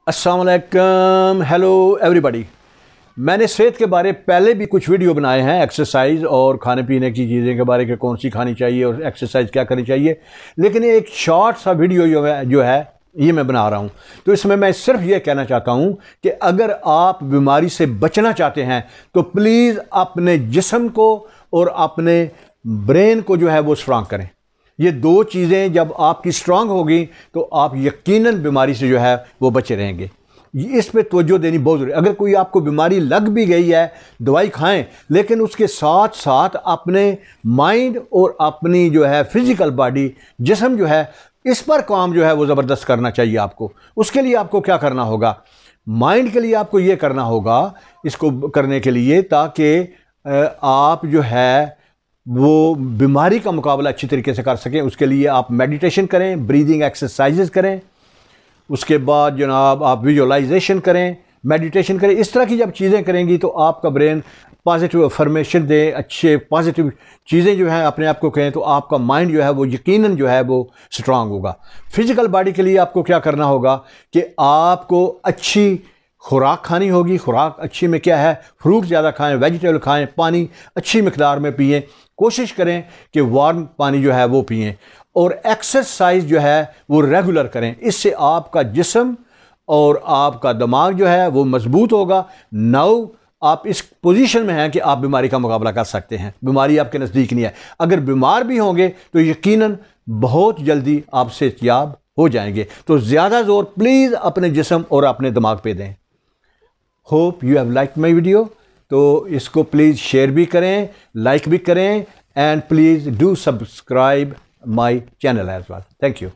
अस्सलाम वालेकुम, hello everybody. मैंने सेहत के बारे पहले भी कुछ वीडियो बनाए हैं, एक्सरसाइज और खाने पीने की चीज़ें के बारे में, कौन सी खानी चाहिए और एक्सरसाइज क्या करनी चाहिए। लेकिन एक शॉर्ट सा वीडियो जो है ये मैं बना रहा हूँ। तो इसमें मैं सिर्फ ये कहना चाहता हूँ कि अगर आप बीमारी से बचना चाहते हैं तो प्लीज़ अपने जिस्म को और अपने ब्रेन को जो है वो स्ट्रांग करें। ये दो चीज़ें जब आपकी स्ट्रांग होगी तो आप यकीनन बीमारी से जो है वो बचे रहेंगे। इस पे तवज्जो देनी बहुत ज़रूरी है। अगर कोई आपको बीमारी लग भी गई है, दवाई खाएं, लेकिन उसके साथ साथ अपने माइंड और अपनी जो है फिज़िकल बॉडी, जिस्म जो है, इस पर काम जो है वो ज़बरदस्त करना चाहिए आपको। उसके लिए आपको क्या करना होगा? माइंड के लिए आपको ये करना होगा, इसको करने के लिए ताकि आप जो है वो बीमारी का मुकाबला अच्छी तरीके से कर सकें। उसके लिए आप मेडिटेशन करें, ब्रीदिंग एक्सरसाइजेस करें, उसके बाद जनाब आप विजुअलाइजेशन करें, मेडिटेशन करें। इस तरह की जब चीज़ें करेंगी तो आपका ब्रेन पॉजिटिव अफर्मेशन दे, अच्छे पॉजिटिव चीज़ें जो है अपने आप को कहें, तो आपका माइंड जो है वो यकीनन जो है वो स्ट्रांग होगा। फिज़िकल बॉडी के लिए आपको क्या करना होगा कि आपको अच्छी खुराक खानी होगी। खुराक अच्छी में क्या है? फ्रूट ज़्यादा खाएं, वेजिटेबल खाएं, पानी अच्छी मिकदार में पिएं। कोशिश करें कि वार्म पानी जो है वो पिएं और एक्सरसाइज जो है वो रेगुलर करें। इससे आपका जिस्म और आपका दिमाग जो है वो मजबूत होगा। नाउ आप इस पोजीशन में हैं कि आप बीमारी का मुकाबला कर सकते हैं। बीमारी आपके नज़दीक नहीं है। अगर बीमार भी होंगे तो यकीनन बहुत जल्दी आप सेहतयाब हो जाएंगे। तो ज़्यादा जोर प्लीज़ अपने जिस्म और अपने दिमाग पे दें। Hope you have like my video. तो इसको प्लीज़ शेयर भी करें, लाइक भी करें, and please do subscribe my channel as well. Thank you.